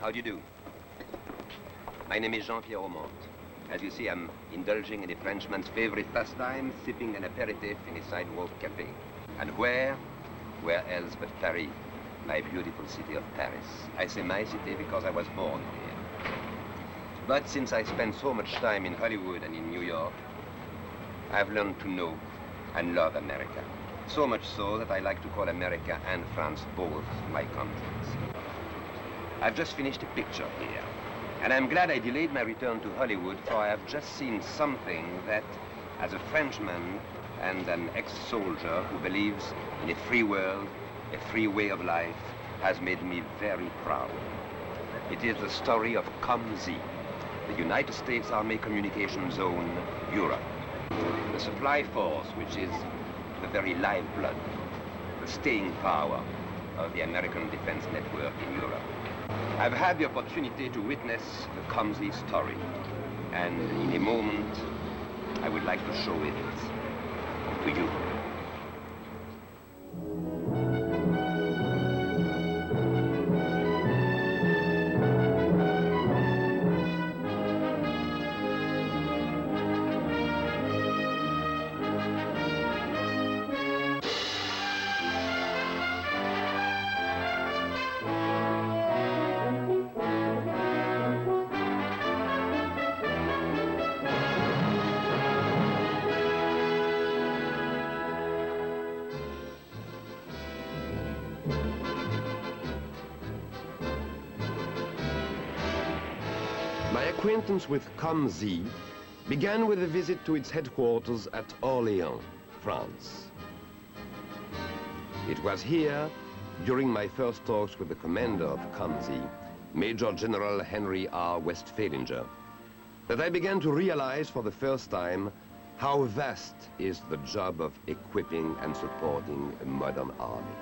How do you do? My name is Jean Pierre Aumont. As you see, I'm indulging in a Frenchman's favorite pastime, sipping an aperitif in a sidewalk cafe. And where else but Paris, my beautiful city of Paris. I say my city because I was born here. But since I spent so much time in Hollywood and in New York, I've learned to know and love America. So much so that I like to call America and France both my countries. I've just finished a picture here. And I'm glad I delayed my return to Hollywood, for I have just seen something that, as a Frenchman and an ex-soldier who believes in a free world, a free way of life, has made me very proud. It is the story of COMZ, the United States Army Communication Zone, Europe. The supply force, which is the very lifeblood, the staying power of the American defense network in Europe. I've had the opportunity to witness the COMZ story, and in a moment, I would like to show it to you. My acquaintance with COMZ began with a visit to its headquarters at Orléans, France. It was here, during my first talks with the commander of COMZ, Major General Henry R. Westphalinger, that I began to realize for the first time how vast is the job of equipping and supporting a modern army.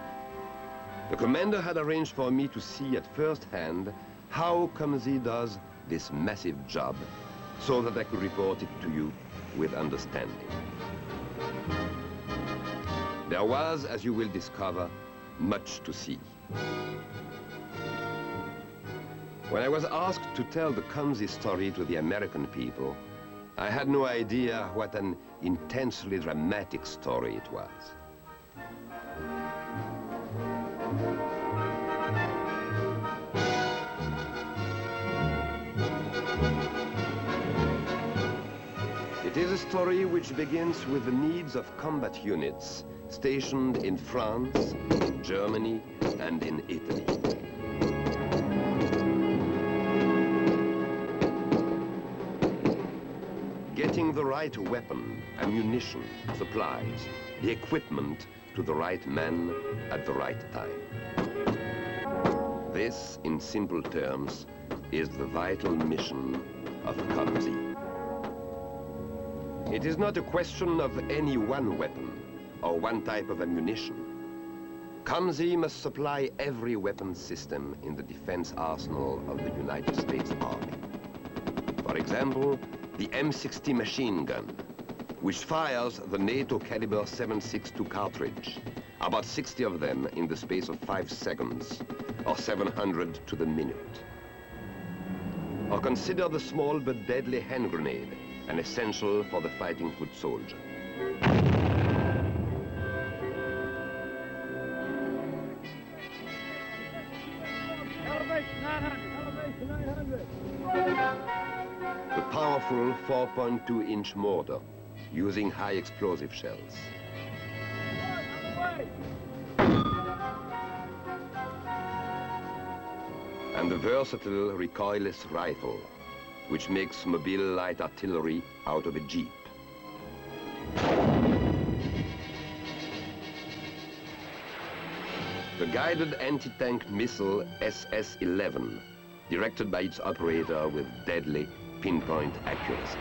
The commander had arranged for me to see at first hand how COMZ does this massive job, so that I could report it to you with understanding. There was, as you will discover, much to see. When I was asked to tell the COMZ story to the American people, I had no idea what an intensely dramatic story it was. It is a story which begins with the needs of combat units stationed in France, in Germany, and in Italy. Getting the right weapon, ammunition, supplies, the equipment to the right man at the right time. This, in simple terms, is the vital mission of COMZ. It is not a question of any one weapon or one type of ammunition. COMZ must supply every weapon system in the defense arsenal of the United States Army. For example, the M60 machine gun, which fires the NATO caliber .762 cartridge, about 60 of them in the space of 5 seconds, or 700 to the minute. Or consider the small but deadly hand grenade, an essential for the fighting foot soldier. The powerful 4.2-inch mortar, using high explosive shells. And the versatile recoilless rifle, which makes mobile light artillery out of a jeep. The guided anti-tank missile SS-11, directed by its operator with deadly pinpoint accuracy.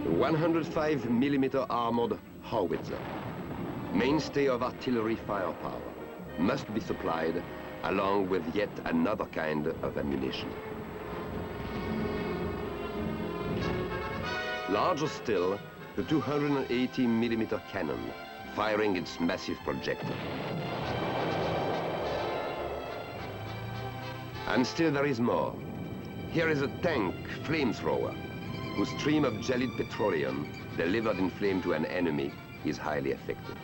The 105mm armored howitzer, mainstay of artillery firepower, must be supplied along with yet another kind of ammunition. Larger still, the 280mm cannon, firing its massive projectile. And still there is more. Here is a tank flamethrower, whose stream of gelid petroleum, delivered in flame to an enemy, is highly effective.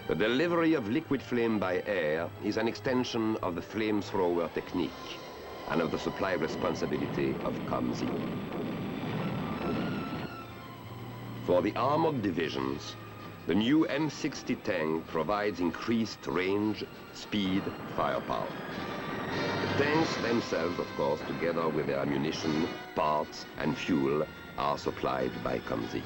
The delivery of liquid flame by air is an extension of the flamethrower technique and of the supply responsibility of COMZ. For the armored divisions, the new M60 tank provides increased range, speed, firepower. The tanks themselves, of course, together with their ammunition, parts, and fuel, are supplied by COMZ.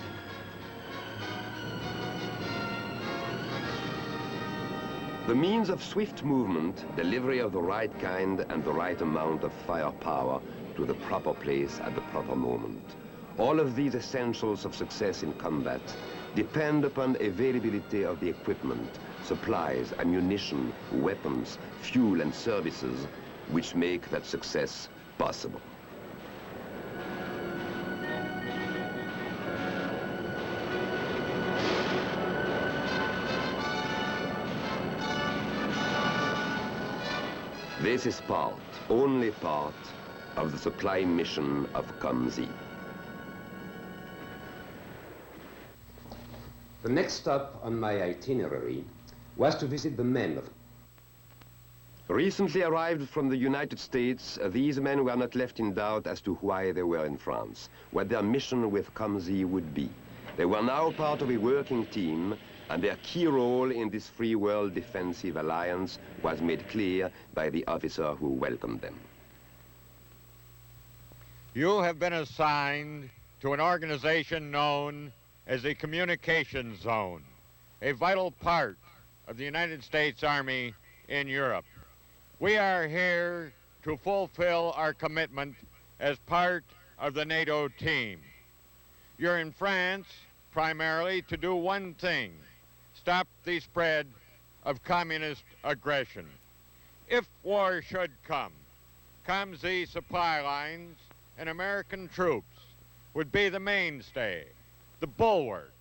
The means of swift movement, delivery of the right kind and the right amount of firepower to the proper place at the proper moment. All of these essentials of success in combat depend upon availability of the equipment, supplies, ammunition, weapons, fuel and services which make that success possible. This is part, only part, of the supply mission of COMZ. The next stop on my itinerary was to visit the men of... Recently arrived from the United States, these men were not left in doubt as to why they were in France, what their mission with COMZ would be. They were now part of a working team, and their key role in this free world defensive alliance was made clear by the officer who welcomed them. You have been assigned to an organization known as the Communications Zone, a vital part of the United States Army in Europe. We are here to fulfill our commitment as part of the NATO team. You're in France primarily to do one thing: stop the spread of communist aggression. If war should come, COMZ supply lines and American troops would be the mainstay, the bulwark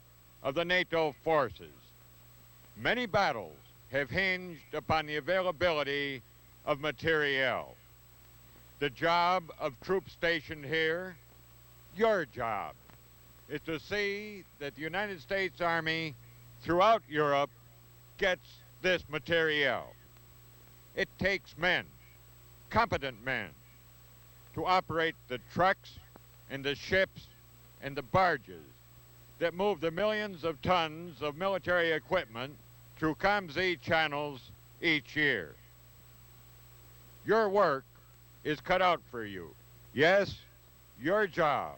of the NATO forces. Many battles have hinged upon the availability of materiel. The job of troops stationed here, your job, is to see that the United States Army throughout Europe gets this materiel. It takes men, competent men, to operate the trucks and the ships and the barges that move the millions of tons of military equipment through COMZ channels each year. Your work is cut out for you. Yes, your job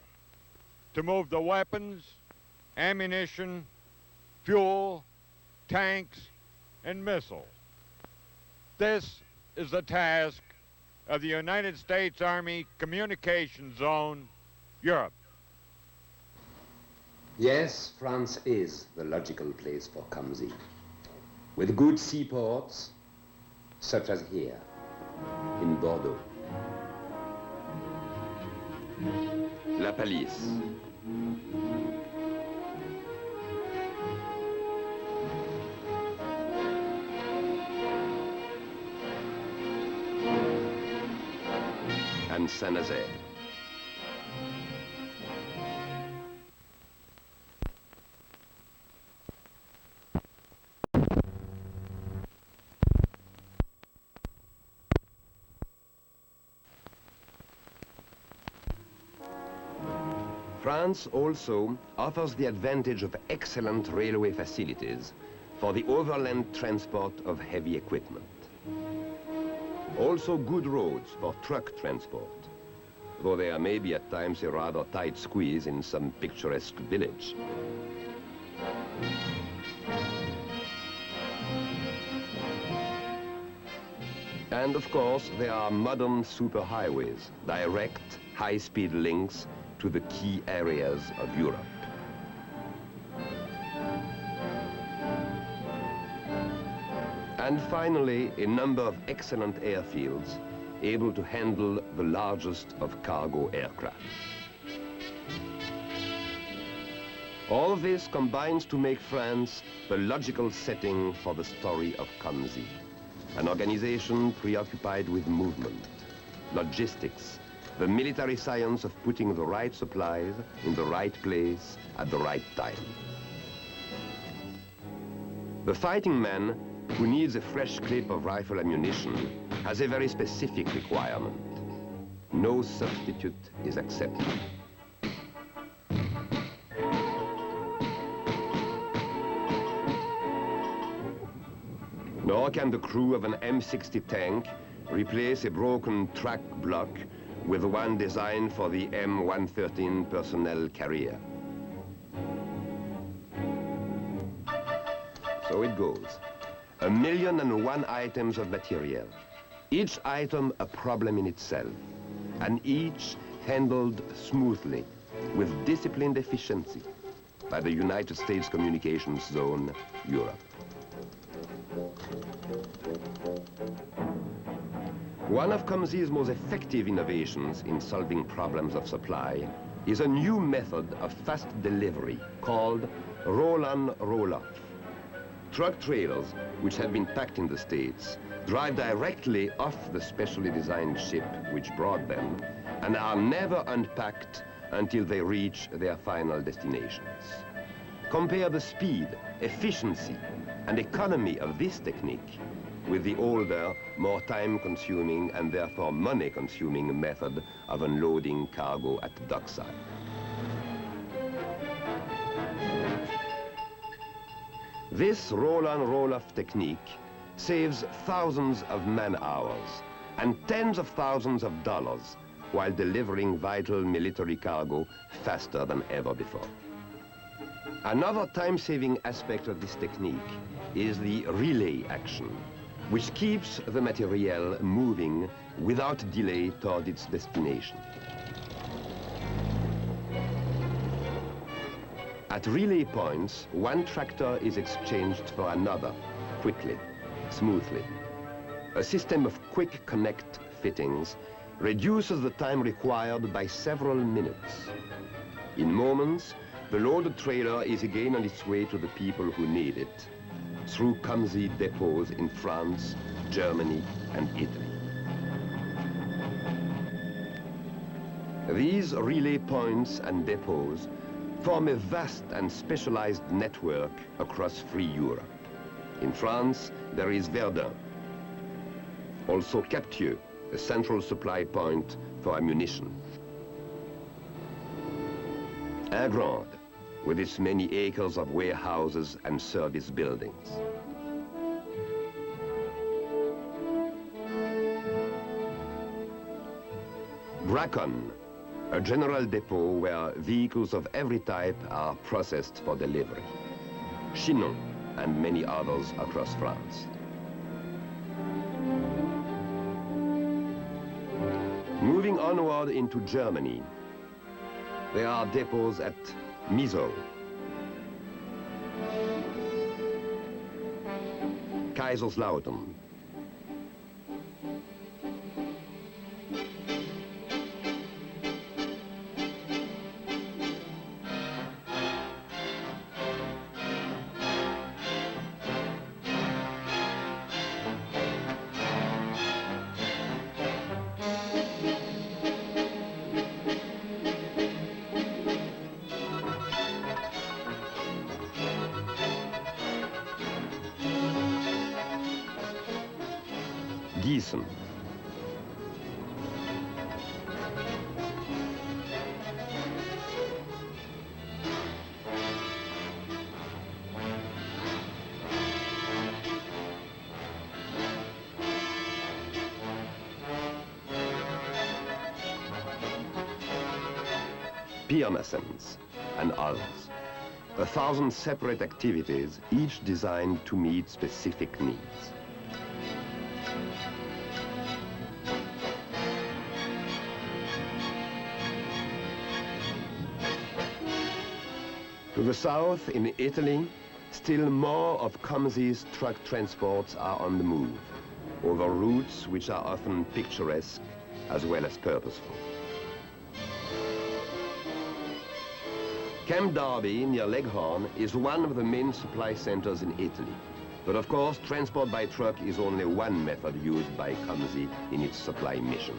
to move the weapons, ammunition, fuel, tanks, and missiles. This is the task of the United States Army Communications Zone, Europe. Yes, France is the logical place for COMZ, with good seaports, such as here, in Bordeaux. La Palisse. And Saint-Nazaire. France also offers the advantage of excellent railway facilities for the overland transport of heavy equipment. Also good roads for truck transport, though there may be at times a rather tight squeeze in some picturesque village. And of course, there are modern superhighways, direct, high-speed links to the key areas of Europe. And finally, a number of excellent airfields able to handle the largest of cargo aircraft. All this combines to make France the logical setting for the story of COMZ, an organization preoccupied with movement, logistics, the military science of putting the right supplies in the right place at the right time. The fighting man who needs a fresh clip of rifle ammunition has a very specific requirement. No substitute is accepted. Nor can the crew of an M60 tank replace a broken track block with one designed for the M113 personnel carrier. So it goes. 1,000,001 items of material, each item a problem in itself, and each handled smoothly, with disciplined efficiency, by the United States Communications Zone, Europe. One of COMZ's most effective innovations in solving problems of supply is a new method of fast delivery called roll-on, roll-off. Truck trailers, which have been packed in the States, drive directly off the specially designed ship which brought them and are never unpacked until they reach their final destinations. Compare the speed, efficiency, and economy of this technique with the older, more time-consuming and therefore money-consuming method of unloading cargo at the dockside. This roll-on, roll-off technique saves thousands of man-hours and tens of thousands of dollars while delivering vital military cargo faster than ever before. Another time-saving aspect of this technique is the relay action, which keeps the materiel moving without delay toward its destination. At relay points, one tractor is exchanged for another, quickly, smoothly. A system of quick connect fittings reduces the time required by several minutes. In moments, the loaded trailer is again on its way to the people who need it, through COMZ depots in France, Germany, and Italy. These relay points and depots form a vast and specialized network across free Europe. In France, there is Verdun. Also Captieux, a central supply point for ammunition. Ingrande, with its many acres of warehouses and service buildings. Braconne, a general depot where vehicles of every type are processed for delivery. Chinon, and many others across France. Moving onward into Germany, there are depots at Misow, Kaiserslautern, Gießen, Pirmassens, and others. 1,000 separate activities, each designed to meet specific needs. To the south, in Italy, Still more of COMZ's truck transports are on the move, over routes which are often picturesque as well as purposeful. Camp Darby near Leghorn is one of the main supply centers in Italy. But of course, transport by truck is only one method used by COMZ in its supply mission.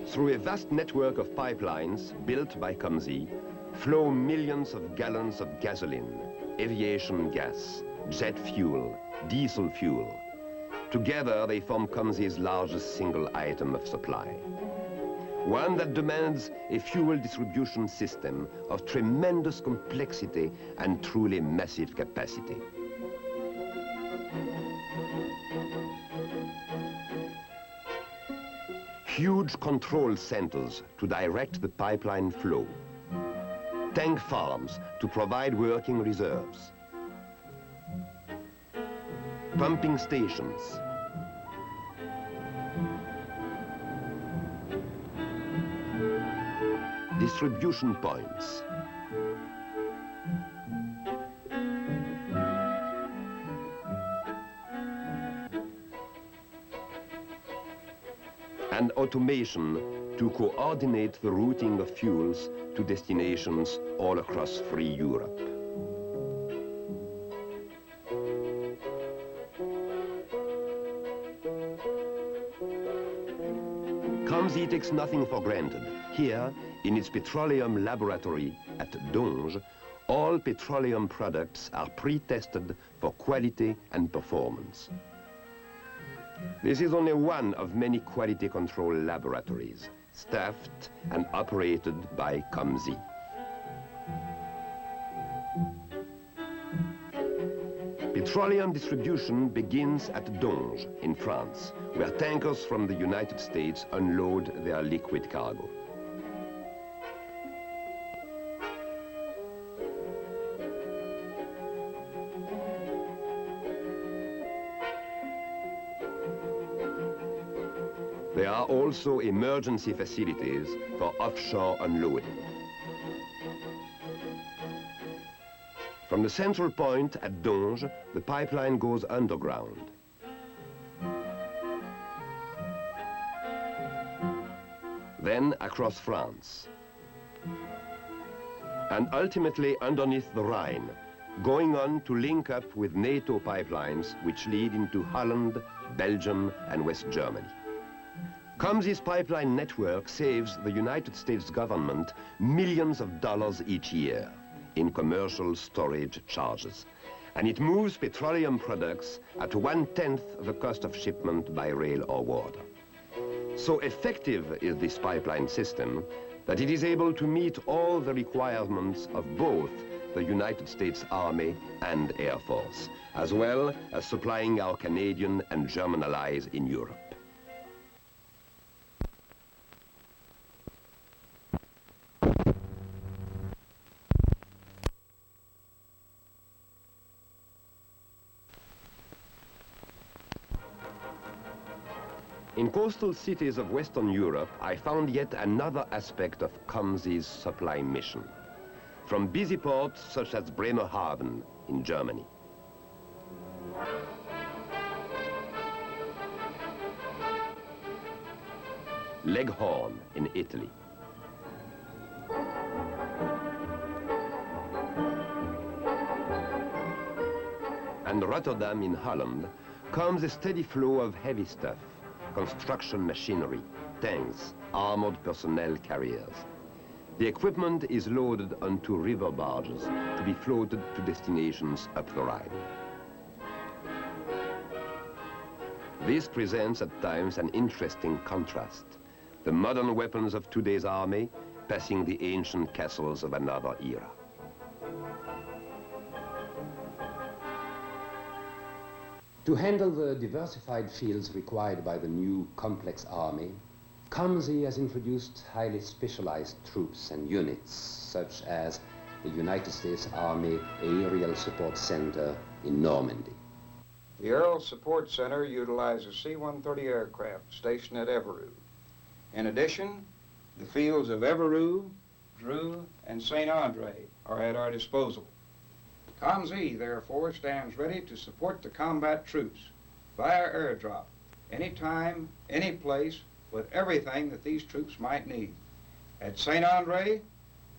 Through a vast network of pipelines built by COMZ, flow millions of gallons of gasoline, aviation gas, jet fuel, diesel fuel. Together, they form COMZ's largest single item of supply. One that demands a fuel distribution system of tremendous complexity and truly massive capacity. Huge control centers to direct the pipeline flow. Tank farms to provide working reserves. Pumping stations. Distribution points. And automation to coordinate the routing of fuels to destinations all across free Europe. COMZ takes nothing for granted. Here, in its petroleum laboratory at Donge, all petroleum products are pre-tested for quality and performance. This is only one of many quality control laboratories, staffed and operated by COMZ. Petroleum distribution begins at Donge in France, where tankers from the United States unload their liquid cargo. There are also emergency facilities for offshore unloading. From the central point at Donge, the pipeline goes underground. Then across France. And ultimately underneath the Rhine, going on to link up with NATO pipelines which lead into Holland, Belgium, and West Germany. COMZ's pipeline network saves the United States government millions of dollars each year in commercial storage charges. And it moves petroleum products at 1/10 the cost of shipment by rail or water. So effective is this pipeline system that it is able to meet all the requirements of both the United States Army and Air Force, as well as supplying our Canadian and German allies in Europe. In coastal cities of Western Europe, I found yet another aspect of COMZ's supply mission. From busy ports such as Bremerhaven in Germany. Leghorn in Italy. And Rotterdam in Holland comes a steady flow of heavy stuff. Construction machinery, tanks, armored personnel carriers. The equipment is loaded onto river barges to be floated to destinations up the Rhine. This presents at times an interesting contrast. The modern weapons of today's army passing the ancient castles of another era. To handle the diversified fields required by the new complex army, COMZ has introduced highly specialized troops and units, such as the United States Army Aerial Support Center in Normandy. The Aerial Support Center utilizes C-130 aircraft stationed at Evreux. In addition, the fields of Evreux, Dreux, and Saint-Andre are at our disposal. COMZ, therefore, stands ready to support the combat troops via airdrop, anytime, any place, with everything that these troops might need. At St. Andre,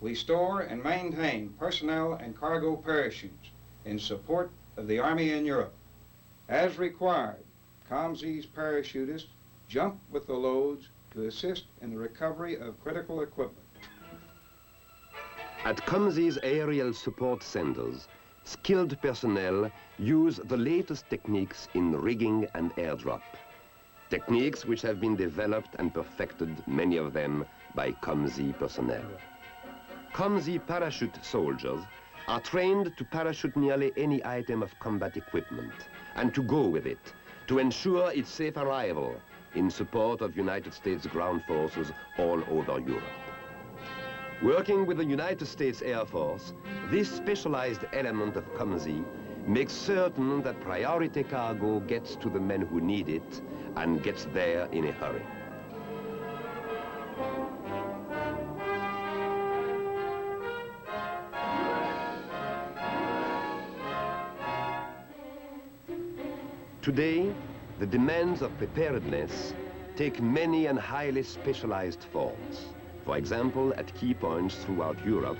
we store and maintain personnel and cargo parachutes in support of the Army in Europe. As required, COMZ's parachutists jump with the loads to assist in the recovery of critical equipment. At COMZ's aerial support centers, skilled personnel use the latest techniques in rigging and airdrop. Techniques which have been developed and perfected, many of them, by COMZ personnel. COMZ parachute soldiers are trained to parachute nearly any item of combat equipment and to go with it to ensure its safe arrival in support of United States ground forces all over Europe. Working with the United States Air Force, this specialized element of COMZ makes certain that priority cargo gets to the men who need it and gets there in a hurry. Today, the demands of preparedness take many and highly specialized forms. For example, at key points throughout Europe,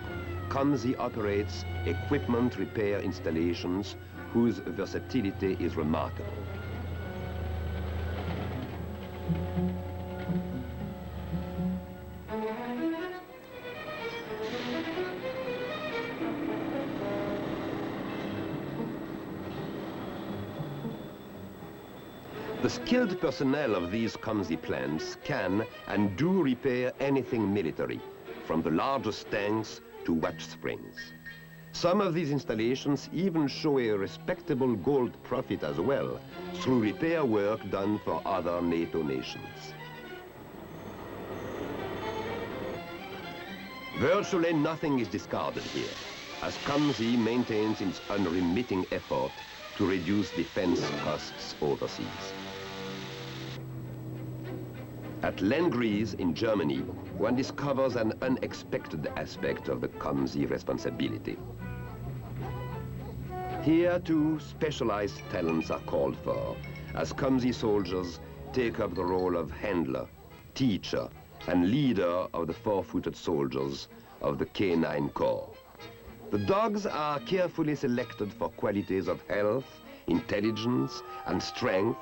COMZ operates equipment repair installations whose versatility is remarkable. The skilled personnel of these COMZ plants can and do repair anything military, from the largest tanks to watch springs. Some of these installations even show a respectable gold profit as well, through repair work done for other NATO nations. Virtually nothing is discarded here, as COMZ maintains its unremitting effort to reduce defense costs overseas. At Landgries in Germany, one discovers an unexpected aspect of the COMZ responsibility. Here, too, specialized talents are called for, as COMZ soldiers take up the role of handler, teacher, and leader of the four-footed soldiers of the K9 Corps. The dogs are carefully selected for qualities of health, intelligence, and strength,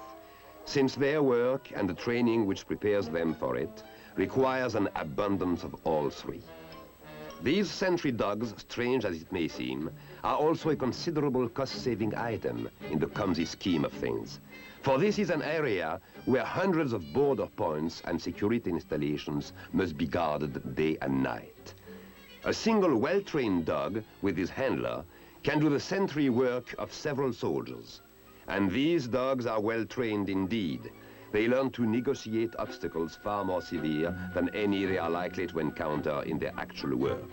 since their work and the training which prepares them for it requires an abundance of all three. These sentry dogs, strange as it may seem, are also a considerable cost-saving item in the COMZ scheme of things. For this is an area where hundreds of border points and security installations must be guarded day and night. A single well-trained dog with his handler can do the sentry work of several soldiers. And these dogs are well trained indeed. They learn to negotiate obstacles far more severe than any they are likely to encounter in their actual work.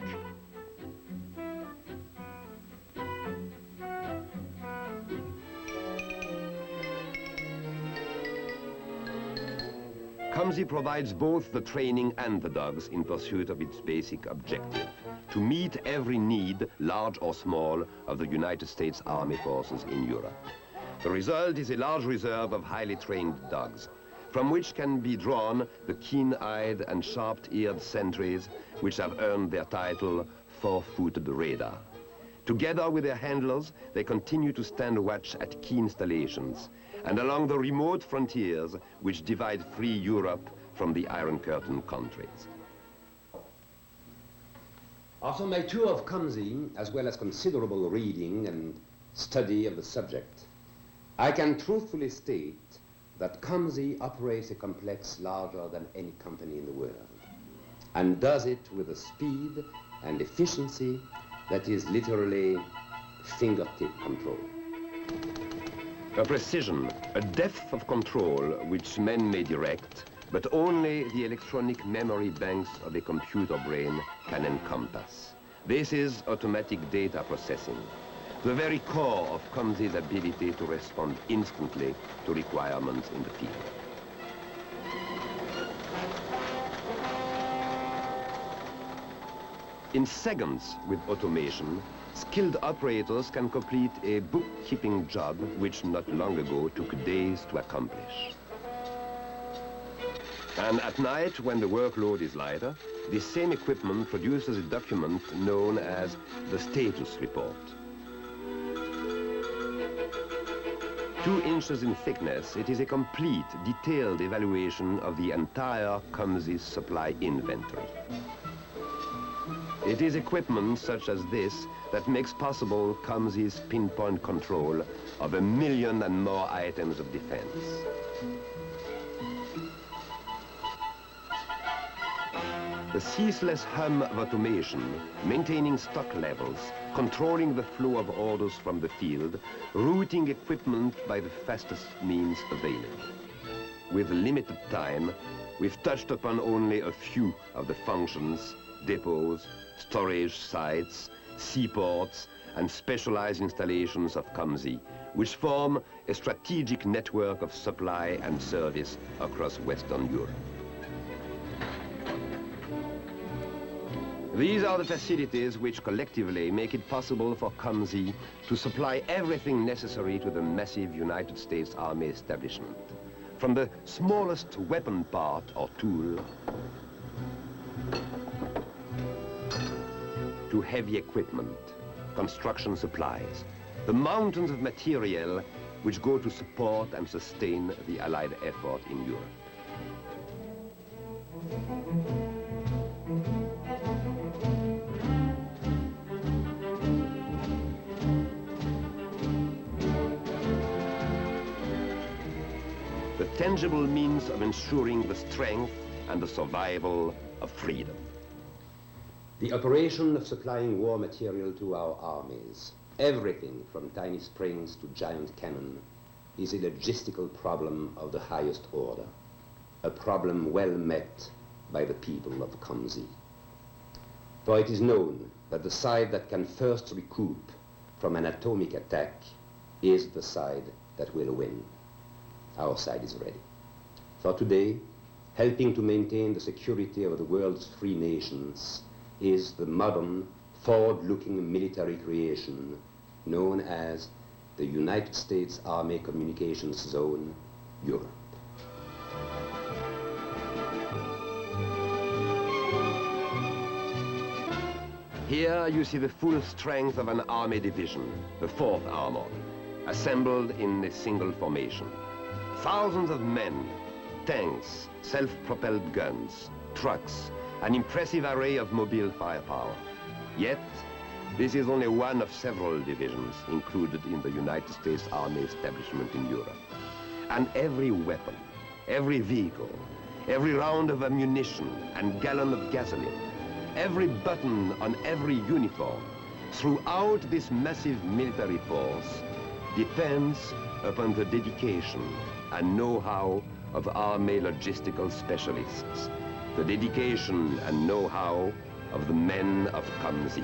COMZ provides both the training and the dogs in pursuit of its basic objective, to meet every need, large or small, of the United States Army forces in Europe. The result is a large reserve of highly trained dogs, from which can be drawn the keen-eyed and sharp-eared sentries which have earned their title four-footed radar. Together with their handlers, they continue to stand watch at key installations and along the remote frontiers which divide free Europe from the Iron Curtain countries. After my tour of COMZ, as well as considerable reading and study of the subject, I can truthfully state that COMZ operates a complex larger than any company in the world, and does it with a speed and efficiency that is literally fingertip control. A precision, a depth of control which men may direct, but only the electronic memory banks of a computer brain can encompass. This is automatic data processing, the very core of COMZ's ability to respond instantly to requirements in the field. In seconds with automation, skilled operators can complete a bookkeeping job which not long ago took days to accomplish. And at night, when the workload is lighter, this same equipment produces a document known as the status report. 2 inches in thickness, it is a complete, detailed evaluation of the entire COMZ supply inventory. It is equipment such as this that makes possible COMZ's pinpoint control of 1 million and more items of defense. The ceaseless hum of automation, maintaining stock levels, controlling the flow of orders from the field, routing equipment by the fastest means available. With limited time, we've touched upon only a few of the functions, depots, storage sites, seaports, and specialized installations of COMZ, which form a strategic network of supply and service across Western Europe. These are the facilities which collectively make it possible for COMZ to supply everything necessary to the massive United States Army establishment, from the smallest weapon part or tool to heavy equipment, construction supplies, the mountains of material which go to support and sustain the Allied effort in Europe. The tangible means of ensuring the strength and the survival of freedom. The operation of supplying war material to our armies, everything from tiny springs to giant cannon, is a logistical problem of the highest order, a problem well met by the people of COMZ. For it is known that the side that can first recoup from an atomic attack is the side that will win. Our side is ready. For today, helping to maintain the security of the world's free nations is the modern, forward-looking military creation known as the United States Army Communications Zone, Europe. Here you see the full strength of an army division, the 4th Armored, assembled in a single formation. Thousands of men, tanks, self-propelled guns, trucks, an impressive array of mobile firepower. Yet, this is only one of several divisions included in the United States Army establishment in Europe. And every weapon, every vehicle, every round of ammunition and gallon of gasoline, every button on every uniform, throughout this massive military force, depends upon the dedication and know-how of army logistical specialists, the dedication and know-how of the men of COMZ.